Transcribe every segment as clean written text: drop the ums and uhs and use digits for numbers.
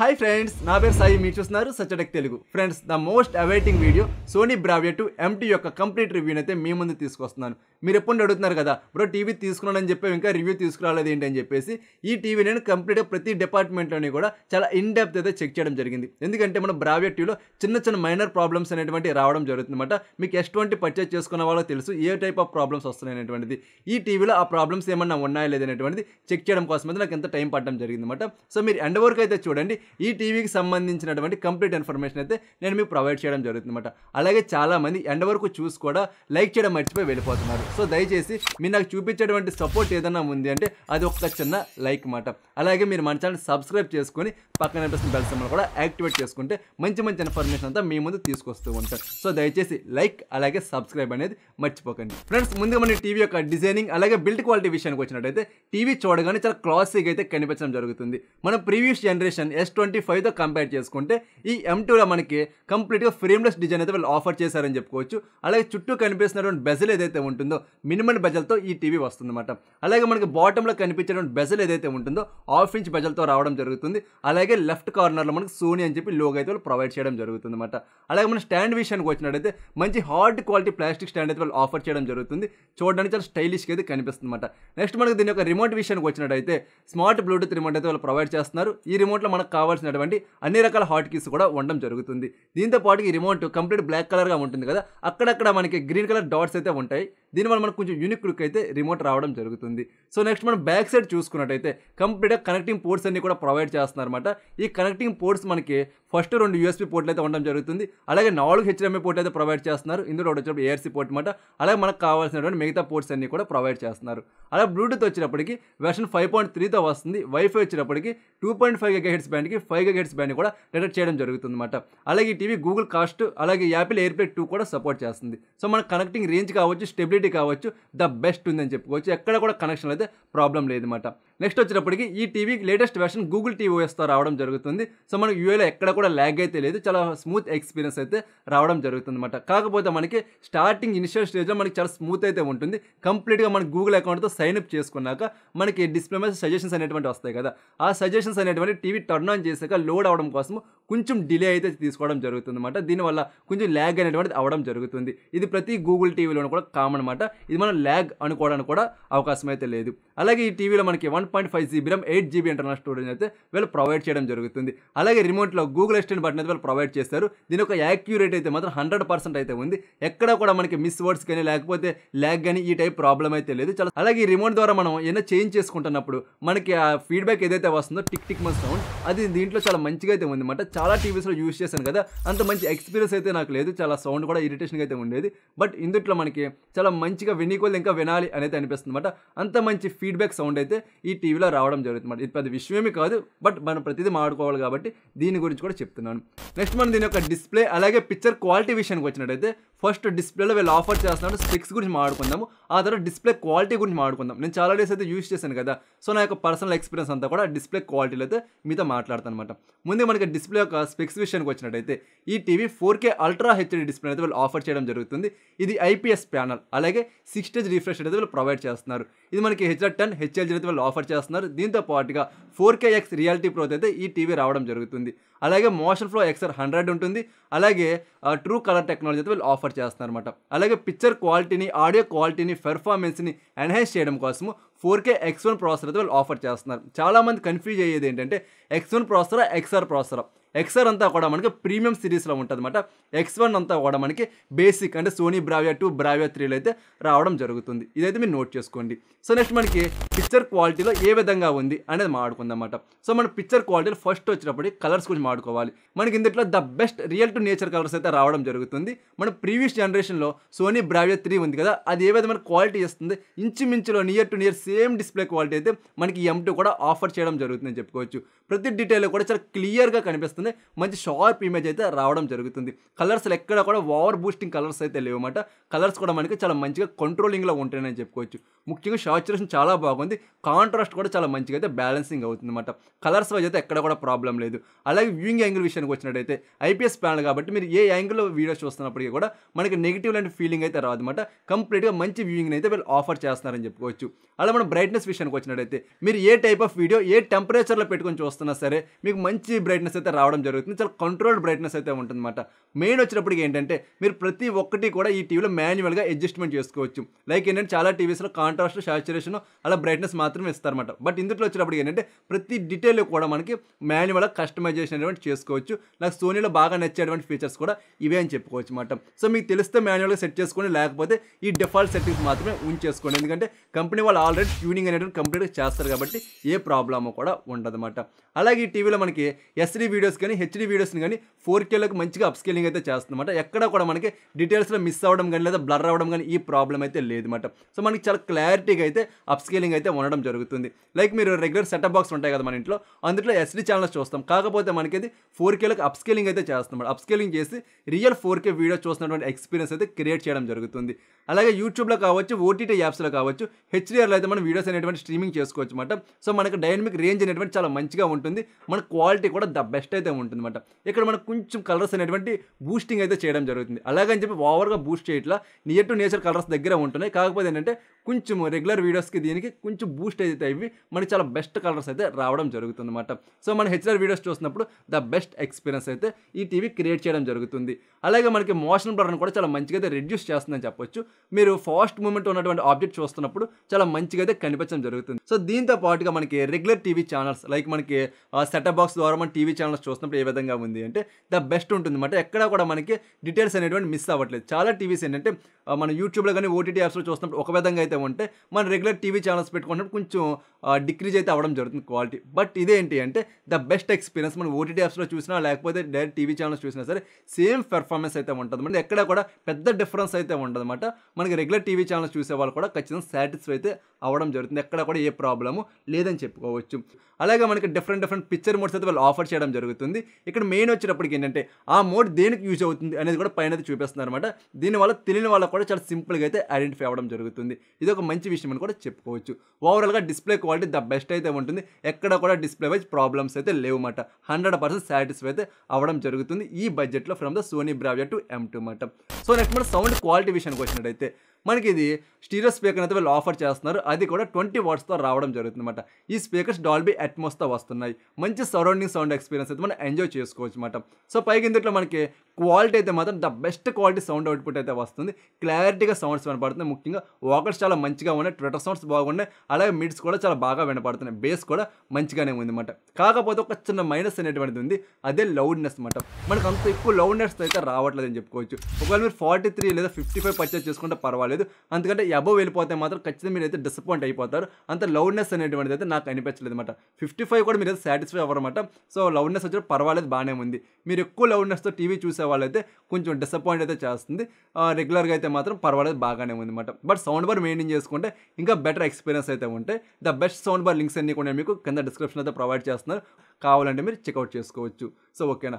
Hi friends, నా పేరు సాయి. మీరు చూస్తున్నారు సచ్చటెక్ Telugu. Friends, the most awaiting video Sony Bravia 2 MT యొక్క కంప్లీట్ రివ్యూని అయితే మీ ముందు తీసుకొస్తున్నాను. మీరు ఎప్పుడు అడుగుతున్నారు కదా, బ్రో టీవీ తీసుకున్నానని చెప్పి ఇంకా రివ్యూ తీసుకురాలేదు ఏంటి అని చెప్పేసి. ఈ టీవీ నేను కంప్లీట్గా ప్రతి డిపార్ట్మెంట్లోని కూడా చాలా ఇన్ డెప్త్ అయితే చెక్ చేయడం జరిగింది. ఎందుకంటే మన బ్రావియా 2లో చిన్న మైనర్ ప్రాబ్లమ్స్ అనేటువంటి రావడం జరుగుతుంది అనమాట. మీకు S20 పర్చేజ్ చేసుకున్న వాళ్ళకి తెలుసు ఏ టైప్ ఆఫ్ ప్రాబ్లమ్స్ వస్తున్నాయి అనేటువంటిది. ఈ టీవీలో ఆ ప్రాబ్లమ్స్ ఏమన్నా ఉన్నాయా లేదనేటువంటిది చెక్ చేయడం కోసం అయితే నాకు ఎంత టైం పడడం జరిగింది అనమాట. సో మీరు ఎండ్ వరకు అయితే చూడండి. ఈ టీవీకి సంబంధించినటువంటి కంప్లీట్ ఇన్ఫర్మేషన్ అయితే నేను మీకు ప్రొవైడ్ చేయడం జరుగుతుందన్నమాట. అలాగే చాలామంది ఎండ్ వరకు చూసి కూడా లైక్ చేయడం మర్చిపోయి వెళ్ళిపోతున్నారు. సో దయచేసి మీరు నాకు చూపించేటువంటి సపోర్ట్ ఏదైనా ఉంది అంటే అది ఒక చిన్న లైక్ మాట. అలాగే మీరు మన ఛానల్ సబ్స్క్రైబ్ చేసుకొని పక్కన బెల్ సింబల్ కూడా యాక్టివేట్ చేసుకుంటే మంచి ఇన్ఫర్మేషన్ అంతా మీ ముందు తీసుకొస్తూ ఉంటాను. సో దయచేసి లైక్ అలాగే సబ్స్క్రైబ్ అనేది మర్చిపోకండి. ఫ్రెండ్స్, ముందుగా మన టీవీ యొక్క డిజైనింగ్ అలాగే బిల్డ్ క్వాలిటీ విషయానికి వచ్చినట్టయితే టీవీ చూడగానే చాలా క్లాసిక్ అయితే కనిపించడం జరుగుతుంది. మన ప్రీవియస్ జనరేషన్ S25తో కంపేర్ చేసుకుంటే ఈ M2లో మనకి కంప్లీట్గా ఫ్రేమ్లెస్ డిజైన్ అయితే వాళ్ళు ఆఫర్ చేశారని చెప్పుకోవచ్చు. అలాగే చుట్టూ కనిపిస్తున్నటువంటి బెజల్ ఏదైతే ఉంటుందో మినిమం బెజల్తో ఈ టీవీ వస్తుందన్నమాట. అలాగే మనకి బాటంలో కనిపించేటువంటి బెజల్ ఏదైతే ఉంటుందో 1/2 ఇంచ్ బెజల్తో రావడం జరుగుతుంది. అలాగే లెఫ్ట్ కార్నర్లో మనకి సోనీ అని చెప్పి లోగో అయితే వాళ్ళు ప్రొవైడ్ చేయడం జరుగుతుంది అనమాట. అలాగే మన స్టాండ్ విషయానికి వచ్చినట్టయితే మంచి హార్డ్ క్వాలిటీ ప్లాస్టిక్ స్టాండ్ అయితే వాళ్ళు ఆఫర్ చేయడం జరుగుతుంది. చూడడానికి చాలా స్టైలిష్గా అయితే కనిపిస్తుంది అనమాట. నెక్స్ట్ మనకి దీని యొక్క రిమోట్ విషయానికి వచ్చినట్టయితే స్మార్ట్ బ్లూటూత్ రిమోట్ అయితే వాళ్ళు ప్రొవైడ్ చేస్తున్నారు. ఈ రిమోట్లో మనకు కావాల్సినటువంటి అన్ని రకాల హాట్ కీస్ కూడా ఉండడం జరుగుతుంది. దీంతో పాటు ఈ రిమోట్ కంప్లీట్ బ్లాక్ కలర్గా ఉంటుంది కదా, అక్కడక్కడ మనకి గ్రీన్ కలర్ డాట్స్ అయితే ఉంటాయి. దీనివల్ల మనకు కొంచెం యూనిక్ లుక్ అయితే రిమోట్ రావడం జరుగుతుంది. సో నెక్స్ట్ మనం బ్యాక్ సైడ్ చూసుకున్నట్టయితే కంప్లీట్గా కనెక్టింగ్ పోర్ట్స్ అన్ని కూడా ప్రొవైడ్ చేస్తున్నారు అనమాట. ఈ కనెక్టింగ్ పోర్ట్స్ మనకి ఫస్ట్ 2 USB పోర్ట్లు అయితే ఉండడం జరుగుతుంది. అలాగే 4 HDMI పోర్ట్ అయితే ప్రొవైడ్ చేస్తున్నారు. ఇందులో వచ్చేటప్పుడు ARC పోర్ట్ అనమాట. అలాగే మనకు కావాల్సినటువంటి మిగతా పోర్ట్స్ అన్ని కూడా ప్రొవైడ్ చేస్తున్నారు. అలాగే బ్లూటూత్ వచ్చేటప్పటికి వెర్షన్ 5.3తో వస్తుంది. వైఫై వచ్చేటప్పటికి 2.5 GHz బ్యాండ్కి 5 GHz బ్యాండ్ కూడా డిటెక్ట్ చేయడం జరుగుతుంది అనమాట. అలాగే ఈ టీవీ గూగుల్ కాస్ట్ అలాగే యాపిల్ ఎయిర్ప్లే 2 కూడా సపోర్ట్ చేస్తుంది. సో మన కనెక్టింగ్ రేంజ్ కావచ్చు, స్టెబిలిటీ కావచ్చు, ద బెస్ట్ ఉందని చెప్పుకోవచ్చు. ఎక్కడ కూడా కనెక్షన్ అయితే ప్రాబ్లం లేదన్నమాట. నెక్స్ట్ వచ్చేటప్పటికి ఈ టీవీకి లేటెస్ట్ వెర్షన్ గూగుల్ TVOSతో రావడం జరుగుతుంది. సో మనకి యూఏలో ఎక్కడ కూడా ల్యాగ్ అయితే లేదు. చాలా స్మూత్ ఎక్స్పీరియన్స్ అయితే రావడం జరుగుతుంది అనమాట. కాకపోతే మనకి స్టార్టింగ్ ఇనిషియల్ స్టేజ్లో మనకి చాలా స్మూత్ అయితే ఉంటుంది. కంప్లీట్గా మనకి గూగుల్ అకౌంట్తో సైన్ అప్ చేసుకున్నాక మనకి డిస్ప్లే మీద సజెషన్స్ అనేటువంటి వస్తాయి కదా, ఆ సజెషన్స్ అనేటువంటి టీవీ టర్న్ ఆన్ చేసాక లోడ్ అవడం కోసం కొంచెం డిలే అయితే తీసుకోవడం జరుగుతుంది అనమాట. దీనివల్ల కొంచెం ల్యాగ్ అనేటువంటిది అవడం జరుగుతుంది. ఇది ప్రతి గూగుల్ టీవీలో కూడా కామన్ అనమాట. ఇది మనం ల్యాగ్ అనుకోవడానికి కూడా అవకాశం అయితే లేదు. అలాగే ఈ టీవీలో మనకి 1.5 GB RAM 8 GB internal storage అయితే వీళ్ళు ప్రొవైడ్ చేయడం జరుగుతుంది. అలాగే రిమోట్లో గూగుల్ అసిస్టెంట్ బటన్ అయితే వాళ్ళు ప్రొవైడ్ చేస్తారు. దీని యొక్క యాక్యురేట్ అయితే మాత్రం 100% అయితే ఉంది. ఎక్కడ కూడా మనకి మిస్ వర్డ్స్ కానీ లేకపోతే ల్యాగ్ కానీ ఈ టైప్ ప్రాబ్లం అయితే లేదు. చాలా అలాగే ఈ రిమోట్ ద్వారా మనం ఏదైనా చేంజ్ చేసుకుంటున్నప్పుడు మనకి ఆ ఫీడ్బ్యాక్ ఏదైతే వస్తుందో టిక్ టిక్ మన సౌండ్, అది దీంట్లో చాలా మంచిగా అయితే ఉంది అనమాట. చాలా టీవీస్లో యూజ్ చేశాను కదా, అంత మంచి ఎక్స్పీరియన్స్ అయితే నాకు లేదు. చాలా సౌండ్ కూడా ఇరిటేషన్గా అయితే ఉండేది. బట్ ఇందుట్లో మనకి చాలా మంచిగా వినీకోలు ఇంకా వినాలి అనేది అనిపిస్తుంది అనమాట. అంత మంచి ఫీడ్బ్యాక్ సౌండ్ అయితే ఈ టీవీలో రావడం జరుగుతుంది. ఇది పెద్ద విషయమేమీ కాదు, బట్ మనం ప్రతిదీ మాడుకోవాలి కాబట్టి దీని గురించి కూడా చెప్తున్నాను. నెక్స్ట్ మనం దీని యొక్క డిస్ప్లే అలాగే పిక్చర్ క్వాలిటీ విషయానికి వచ్చినట్టయితే ఫస్ట్ డిస్ప్లేలో వీళ్ళు ఆఫర్ చేస్తున్నారు. స్పెక్స్ గురించి మాట్లాడుకుందాము, ఆ తర్వాత డిస్ప్లే క్వాలిటీ గురించి మాట్లాడుకుందాం. నేను చాలా డేస్ అయితే యూజ్ చేశాను కదా, సో నా యొక్క పర్సనల్ ఎక్స్పీరియన్స్ అంతా కూడా డిస్ప్లే క్వాలిటీలో అయితే మీతో మాట్లాడతాను అనమాట. ముందే మనకి డిస్ప్లే యొక్క స్పెక్స్ విషయానికి వచ్చినట్టయితే ఈ TV 4K ultra HD display అయితే వీళ్ళు ఆఫర్ చేయడం జరుగుతుంది. ఇది IPS ప్యానల్ అలాగే 6 స్టేజ్ రిఫ్రెష్ అయితే వీళ్ళు ప్రొవైడ్ చేస్తున్నారు. ఇది మనకి HDR10 HLG అయితే వాళ్ళు ఆఫర్ చేస్తున్నారు. దీంతో పాటుగా 4KX రియాలిటీ ప్రో అయితే ఈ టీవీ రావడం జరుగుతుంది. అలాగే మోషన్ ఫ్లో XR 100 ఉంటుంది. అలాగే ట్రూ కలర్ టెక్నాలజీ అయితే వీళ్ళు ఆఫర్ చేస్తున్నారు అనమాట. అలాగే పిక్చర్ క్వాలిటీని ఆడియో క్వాలిటీని పెర్ఫార్మెన్స్ని ఎన్హాన్స్ చేయడం కోసము 4K X1 ప్రాసెసర్ అయితే వాళ్ళు ఆఫర్ చేస్తున్నారు. చాలామంది కన్ఫ్యూజ్ అయ్యేది ఏంటంటే X1 ప్రాసెసరా XR ప్రాసెసరా. XR అంతా కూడా మనకి ప్రీమియం సిరీస్లో ఉంటుంది అనమాట. X1 అంతా కూడా మనకి బేసిక్ అంటే సోనీ బ్రావియా 2 బ్రావియా 3లో అయితే రావడం జరుగుతుంది. ఇదైతే మీరు నోట్ చేసుకోండి. సో నెక్స్ట్ మనకి పిక్చర్ క్వాలిటీలో ఏ విధంగా ఉంది అనేది మాట్లాడుకుందాం అన్నమాట. సో మన పిక్చర్ క్వాలిటీలో ఫస్ట్ వచ్చినప్పటికీ కలర్స్ గురించి మాట్లాడుకోవాలి. మనకి ఇందులో the best real to nature colours అయితే రావడం జరుగుతుంది. మన ప్రీవియస్ జనరేషన్లో సోనీ బ్రావియా 3 ఉంది కదా, అది ఏ విధమైన క్వాలిటీ ఇస్తుంది, ఇంచుమించులో near to near same display quality అయితే మనకి M2 కూడా ఆఫర్ చేయడం జరుగుతుందని చెప్పుకోవచ్చు. ప్రతి డీటెయిల్ కూడా చాలా క్లియర్గా కనిపిస్తుంది. వస్తుంది, మంచి షార్ప్ ఇమేజ్ అయితే రావడం జరుగుతుంది. కలర్స్లో ఎక్కడ కూడా ఓవర్ బూస్టింగ్ కలర్స్ అయితే లేవన్నమాట. కలర్స్ కూడా మనకి చాలా మంచిగా కంట్రోలింగ్లో ఉంటాయని చెప్పుకోవచ్చు. ముఖ్యంగా సాచురేషన్ చాలా బాగుంది, కాంట్రాస్ట్ కూడా చాలా మంచిగా అయితే బ్యాలెన్సింగ్ అవుతుంది అనమాట. కలర్స్ వైజ్ అయితే ఎక్కడ కూడా ప్రాబ్లం లేదు. అలాగే వ్యూయింగ్ యాంగిల్ విషయానికి వచ్చినట్టయితే ఐపీఎస్ ప్యానల్ కాబట్టి మీరు ఏ యాంగిల్లో వీడియోస్ చూస్తున్నప్పటికీ కూడా మనకి నెగిటివ్ లాంటి ఫీలింగ్ అయితే రాదన్నమాట. కంప్లీట్గా మంచి వ్యూయింగ్ అయితే వీళ్ళు ఆఫర్ చేస్తున్నారని చెప్పుకోవచ్చు. అలా మనం బ్రైట్నెస్ విషయానికి వచ్చినట్టయితే మీరు ఏ టైప్ ఆఫ్ వీడియో ఏ టెంపరేచర్లో పెట్టుకొని చూస్తున్నా సరే మీకు మంచి బ్రైట్నెస్ అయితే రావడం జరుగుతుంది. చాలా కంట్రోల్డ్ బ్రైట్నెస్ అయితే ఉంటుందన్నమాట. మెయిన్ వచ్చినప్పటికి ఏంటంటే మీరు ప్రతి ఒక్కటి కూడా ఈ టీవీలో మాన్యువల్గా అడ్జస్ట్మెంట్ చేసుకోవచ్చు. లైక్ ఏంటంటే చాలా టీవీస్లో కాంట్రాస్ట్, సాచురేషన్ అలా బ్రైట్నెస్ మాత్రమే ఇస్తారన్నమాట. బట్ ఇందులో వచ్చినప్పటికి ఏంటంటే ప్రతి డీటెయిల్ కూడా మనకి మాన్యువల్గా కస్టమైజేషన్ అనేటువంటి చేసుకోవచ్చు. నాకు సోనీలో బాగా నచ్చేటువంటి ఫీచర్స్ కూడా ఇవే అని చెప్పుకోవచ్చు అన్నమాట. సో మీకు తెలిస్తే మాన్యువల్గా సెట్ చేసుకోండి, లేకపోతే ఈ డిఫాల్ట్ సెట్టింగ్స్ మాత్రమే ఉంచేసుకోండి. ఎందుకంటే కంపెనీ వాళ్ళు ఆల్రెడీ ట్యూనింగ్ అనేటువంటి కంప్లీట్గా చేస్తారు కాబట్టి ఏ ప్రాబ్లమ్ కూడా ఉండదన్నమాట. అలాగే ఈ టీవీలో మనకి ఎస్డీ వీడియోస్ కానీ హెచ్డీ వీడియోస్ని కానీ 4Kలోకి మంచిగా అప్స్కేలింగ్ అయితే చేస్తుందన్నమాట. ఎక్కడ కూడా మనకి డీటెయిల్స్లో మిస్ అవ్వడం కానీ లేదా బ్లర్ అవ్వడం కానీ ఈ ప్రాబ్లం అయితే లేదన్నమాట. సో మనకి చాలా క్లారిటీగా అయితే అప్స్కేలింగ్ అయితే ఉండడం జరుగుతుంది. లైక్ మీరు రెగ్యులర్ సెటప్ బాక్స్ ఉంటాయి కదా మన ఇంట్లో, అందులో ఎస్డీ ఛానల్స్ చూస్తాం, కాకపోతే మనకి అది 4Kలోకి అప్స్కేలింగ్ అయితే చేస్తాం. అప్స్కేలింగ్ చేసి రియల్ 4K వీడియో చూసినటువంటి ఎక్స్పీరియన్స్ అయితే క్రియేట్ చేయడం జరుగుతుంది. అలాగే యూట్యూబ్లో కావచ్చు, ఓటీటీ యాప్స్లో కావచ్చు, హెచ్డిఆర్లో అయితే మనం వీడియోస్ అనేటువంటి స్ట్రీమింగ్ చేసుకోవచ్చు అనమాట. సో మనకు డైనమిక్ రేంజ్ అనేటువంటి చాలా మంచిగా ఉంటుంది, మన క్వాలిటీ కూడా ద బెస్ట్ అయితే ఉంటుంది అనమాట. ఇక్కడ మనకు కొంచెం కలర్స్ అనేటువంటి బూస్టింగ్ అయితే చేయడం జరుగుతుంది. అలాగని చెప్పి ఓవర్గా బూస్ట్ చేయట్లా, నియర్ టు నేచర్ కలర్స్ దగ్గర ఉంటున్నాయి. కాకపోతే ఏంటంటే కొంచెం రెగ్యులర్ వీడియోస్కి దీనికి కొంచెం బూస్ట్ అయితే ఇవి మనకి చాలా బెస్ట్ కలర్స్ అయితే రావడం జరుగుతుంది అనమాట. సో మన హెచ్ఆర్ వీడియోస్ చూసినప్పుడు ద బెస్ట్ ఎక్స్పీరియన్స్ అయితే ఈ టీవీ క్రియేట్ చేయడం జరుగుతుంది. అలాగే మనకి మోషన్ బ్లర్ని కూడా చాలా మంచిగా అయితే రెడ్యూస్ చేస్తుందని చెప్పొచ్చు. మీరు ఫాస్ట్ మూమెంట్ ఉన్నటువంటి ఆబ్జెక్ట్ చూస్తున్నప్పుడు చాలా మంచిగా అయితే కనిపించడం జరుగుతుంది. సో దీంతో పాటుగా మనకి రెగ్యులర్ టీవీ ఛానల్స్ లైక్ మనకి సెటప్ బాక్స్ ద్వారా మన టీవీ ఛానల్స్ చూసినప్పుడు ఏ విధంగా ఉంది అంటే ద బెస్ట్ ఉంటుంది అనమాట. ఎక్కడ కూడా మనకి డీటెయిల్స్ అనేటువంటి మిస్ అవ్వట్లేదు. చాలా టీవీస్ ఏంటంటే మన యూట్యూబ్లో కానీ ఓటీటీ యాప్స్లో చూసినప్పుడు ఒక విధంగా అయితే ఉంటే మన రెగ్యులర్ టీవీ ఛానల్స్ పెట్టుకున్నప్పుడు కొంచెం డిక్రీజ్ అయితే అవ్వడం జరుగుతుంది క్వాలిటీ. బట్ ఇదేంటి అంటే ద బెస్ట్ ఎక్స్పీరియన్స్ మనం ఓటీటీ యాప్స్లో చూసినా లేకపోతే డైరెక్ట్ టీవీ ఛానల్స్ చూసినా సరే సేమ్ పెర్ఫార్మెన్స్ అయితే ఉంటుంది. అంటే ఎక్కడ కూడా పెద్ద డిఫరెన్స్ అయితే ఉండదు అనమాట. మనకి రెగ్యులర్ టీవీ ఛానల్స్ చూసే వాళ్ళు కూడా ఖచ్చితంగా సాటిస్ఫై అయితే అవ్వడం జరుగుతుంది. ఎక్కడ కూడా ఏ ప్రాబ్లము లేదని చెప్పుకోవచ్చు. అలాగే మనకి డిఫరెంట్ పిక్చర్ మోడ్స్ అయితే వాళ్ళు ఆఫర్ చేయడం జరుగుతుంది. ఇక్కడ మెయిన్ వచ్చేటప్పటికి ఏంటంటే ఆ మోడ్ దేనికి యూజ్ అవుతుంది అనేది కూడా పైన అయితే చూపిస్తున్నారు అనమాట. దీనివల్ల తెలియని వాళ్ళకి కూడా చాలా సింపుల్గా అయితే ఐడెంటిఫై అవ్వడం జరుగుతుంది. ఇది ఒక మంచి విషయం అని కూడా చెప్పుకోవచ్చు. ఓవరాల్గా డిస్ప్లే క్వాలిటీ ద బెస్ట్ అయితే ఉంటుంది. ఎక్కడ కూడా డిస్ప్లే వైజ్ ప్రాబ్లమ్స్ అయితే లేవు అన్నమాట. 100% సాటిస్ఫై అయితే అవ్వడం జరుగుతుంది ఈ బడ్జెట్లో from the Sony Bravia to M2 అన్నమాట. సో నెక్స్ట్ మన సౌండ్ క్వాలిటీ విషయానికి వచ్చినట్టయితే మనకి ఇది స్టీరియో స్పీకర్ అయితే వాళ్ళు ఆఫర్ చేస్తున్నారు. అది కూడా 20 వాట్స్తో రావడం జరుగుతుంది అన్నమాట. ఈ స్పీకర్స్ డాల్బీ అట్మాస్తో వస్తున్నాయి. మంచి సరౌండింగ్ సౌండ్ ఎక్స్పీరియన్స్ అయితే మనం ఎంజాయ్ చేసుకోవచ్చు అన్నమాట. సో పైకి ఇందులో మనకి క్వాలిటీ అయితే మాత్రం the best quality sound output అయితే వస్తుంది. క్లారిటీగా సౌండ్స్ వినపడుతుంది. ముఖ్యంగా వోకల్స్ చాలా మంచిగా ఉన్నాయి, ట్విట్టర్ సౌండ్స్ బాగున్నాయి, అలాగే మిడ్స్ కూడా చాలా బాగా వినపడుతున్నాయి, బేస్ కూడా మంచిగానే ఉంది అన్నమాట. కాకపోతే ఒక చిన్న మైనస్ అనేటువంటిది ఉంది, అదే లౌడ్నెస్ అన్నమాట. మనకు అంత ఎక్కువ లౌడ్నెస్ అయితే రావట్లేదు అని చెప్పుకోవచ్చు. ఒకవేళ మీరు 43 లేదా 55 పర్చేస్ చేసుకుంటే పర్వాలేదు, అందుకంటే అబవ్ వెళ్ళిపోతే మాత్రం ఖచ్చితంగా మీరు అయితే డిసప్పాయింట్ అయిపోతారు. అంత లౌడ్నెస్ అనేటువంటిది అయితే నాకు అనిపించలేదు అనమాట. 55 కూడా మీరు అయితే సాటిస్ఫై అవ్వరమాట. సో లౌడ్నెస్ వచ్చి పర్వాలేదు, బాగానే ఉంది. మీరు ఎక్కువ లౌడ్నెస్తో టీవీ చూసే వాళ్ళైతే కొంచెం డిసప్పాయింట్ అయితే చేస్తుంది. రెగ్యులర్గా అయితే మాత్రం పర్వాలేదు, బాగానే ఉంది అనమాట. బట్ సౌండ్ బార్ మెయింటైన్ చేసుకుంటే ఇంకా బెటర్ ఎక్స్పీరియన్స్ అయితే ఉంటాయి. The best sound bar links అన్ని కూడా మీకు కింద డిస్క్రిప్షన్ అయితే ప్రొవైడ్ చేస్తున్నారు, కావాలంటే మీరు చెక్అవుట్ చేసుకోవచ్చు. సో ఓకేనా.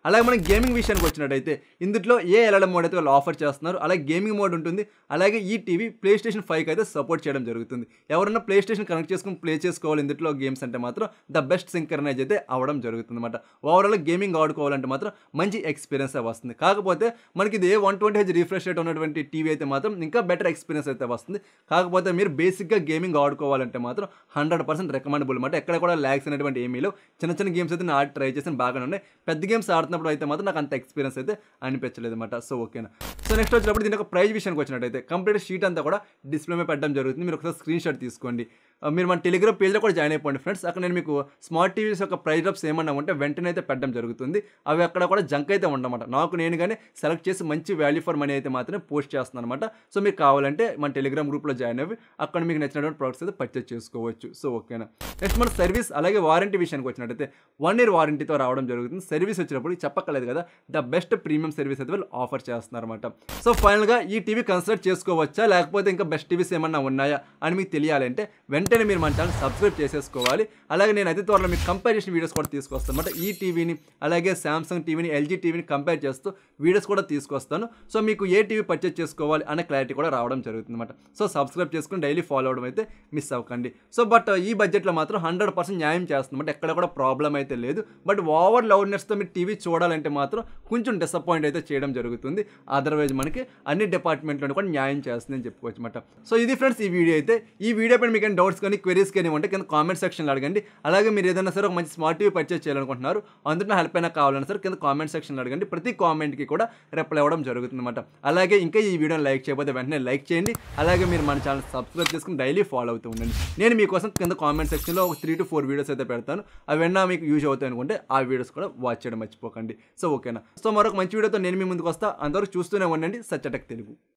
అలాగే మనం గేమింగ్ విషయానికి వచ్చినట్టయితే ఇందులో ఏ LLM మోడ్ అయితే వాళ్ళు ఆఫర్ చేస్తున్నారు. అలాగే గేమింగ్ మోడ్ ఉంటుంది. అలాగే ఈ టీవీ PlayStation 5 అయితే సపోర్ట్ చేయడం జరుగుతుంది. ఎవరైనా PlayStation కనెక్ట్ చేసుకుని ప్లే చేసుకోవాలి ఇందులో గేమ్స్ అంటే మాత్రం ద బెస్ట్ సింక్రనైజ్ అయితే అవ్వడం జరుగుతుంది అనమాట. ఓవరాల్ గేమింగ్ ఆడుకోవాలంటే మాత్రం మంచి ఎక్స్పీరియన్స్ వస్తుంది. కాకపోతే మనకి ఇది 120Hz రిఫ్రెష్ రేట్ ఉన్నటువంటి టీవీ అయితే మాత్రం ఇంకా బెటర్ ఎక్స్పీరియన్స్ అయితే వస్తుంది. కాకపోతే మీరు బేసిక్గా గేమింగ్ ఆడుకోవాలంటే మాత్రం 100% రికమెండబుల్ అనమాట. ఎక్కడ కూడా ల్యాగ్స్ అనేటువంటి ఏమీ లేవు. చిన్న గేమ్స్ అయితే నేను ట్రై చేసిన బాగానే ఉన్నాయి. పెద్ద గేమ్స్ ఆడుతున్నప్పుడు అయితే మాత్రం నాకు అంత ఎక్స్పీరియన్స్ అయితే అనిపించలేదు అనమాట. సో ఓకేనా. సో నెక్స్ట్ వచ్చినప్పుడు దీని ఒక ప్రైస్ విషయానికి వచ్చినట్టయితే కంప్లీట్ షీట్ అంతా కూడా డిస్ప్లే మీద పెట్టడం జరుగుతుంది. మీరు ఒకసారి స్క్రీన్ షాట్ తీసుకోండి. మీరు మన టెలిగ్రామ్ పేజ్లో కూడా జాయిన్ అయిపోండి ఫ్రెండ్స్. అక్కడ నేను మీకు స్మార్ట్ టీవీస్ యొక్క ప్రైస్ డ్రాప్స్ ఏమన్నా ఉంటే వెంటనే అయితే పెట్టడం జరుగుతుంది. అవి అక్కడ కూడా జంక్ అయితే ఉండమాట. నాకు నేనుగానే సెలెక్ట్ చేసి మంచి వాల్యూ ఫర్ మనీ అయితే మాత్రమే పోస్ట్ చేస్తున్నాను అనమాట. సో మీకు కావాలంటే మన టెలిగ్రామ్ గ్రూప్లో జాయిన్ అవ్వి అక్కడ మీకు నచ్చినటువంటి ప్రొడక్ట్స్ అయితే పర్చేస్ చేసుకోవచ్చు. సో ఓకేనా. నెక్స్ట్ మన సర్వీస్ అలాగే వారంటీ విషయానికి వచ్చినట్టయితే 1 year వారంటీతో రావడం జరుగుతుంది. సర్వీస్ వచ్చినప్పుడు చెప్పక్కర్లేదు కదా, ద బెస్ట్ ప్రీమియం సర్వీస్ అయితే వాళ్ళు ఆఫర్ చేస్తున్నారు అనమాట. సో ఫైనల్గా ఈ టీవీ కన్సిడర్ చేసుకోవచ్చా లేకపోతే ఇంకా బెస్ట్ టీవీస్ ఏమన్నా ఉన్నాయా అని మీకు తెలియాలంటే వెంటనే మీరు మన ఛానల్ సబ్స్క్రైబ్ చేసేసుకోవాలి. అలాగే నేను అతి త్వరలో మీకు కంపారిజన్ వీడియోస్ కూడా తీసుకొస్తాను అనమాట. ఈ టీవీని అలాగే సామ్సంగ్ టీవీని ఎల్జీ టీవీని కంపేర్ చేస్తూ వీడియోస్ కూడా తీసుకొస్తాను. సో మీకు ఏ టీవీ పర్చేస్ చేసుకోవాలి అనే క్లారిటీ కూడా రావడం జరుగుతుంది అనమాట. సో సబ్స్క్రైబ్ చేసుకుని డైలీ ఫాలో అవడం అయితే మిస్ అవ్వకండి. సో బట్ ఈ బడ్జెట్లో మాత్రం 100% న్యాయం చేస్తుంది. ఎక్కడ కూడా ప్రాబ్లం అయితే లేదు. బట్ ఓవర్ లౌడ్నెస్తో మీరు టీవీ చూడాలంటే మాత్రం కొంచెం డిసప్పాయింట్ అయితే చేయడం జరుగుతుంది. అదర్వైజ్ మనకి అన్ని డిపార్ట్మెంట్లో కూడా న్యాయం చేస్తుందని చెప్పుకోవచ్చు అనమాట. సో ఇది ఫ్రెండ్స్ ఈ వీడియో అయితే. ఈ వీడియో పైన మీకు డౌట్స్ కానీ క్వెరీస్ కానీ ఉంటే కింద కామెంట్ సెక్షన్లో అడగండి. అలాగే మీరు ఏదైనా సరే ఒక మంచి స్మార్ట్ టీవీ పర్చేస్ చేయాలనుకుంటున్నారు, అందులో హెల్ప్ అయినా కావాలన్నా సరే కింద కామెంట్ సెక్షన్లో అడగండి. ప్రతి కామెంట్కి కూడా రిప్లై అవ్వడం జరుగుతుంది అనమాట. అలాగే ఇంకా ఈ వీడియోని లైక్ చేయకపోతే వెంటనే లైక్ చేయండి. అలాగే మీరు మన ఛానల్ సబ్స్క్రైబ్ చేసుకుని డైలీ ఫాలో అవుతూ ఉండండి. నేను మీకోసం కింద కామెంట్ సెక్షన్లో ఒక 3 to 4 వీడియోస్ అయితే పెడతాను. అవన్నీ మీకు యూజ్ అవుతాయి అనుకుంటే ఆ వీడియోస్ కూడా వాచ్ చేయడం మర్చిపోకండి. సో ఓకేనా. సో మరొక మంచి వీడియోతో నేను మీ ముందుకు వస్తా. అందరూ చూస్తూనే ఉండండి సత్యటెక్ తెలుగు.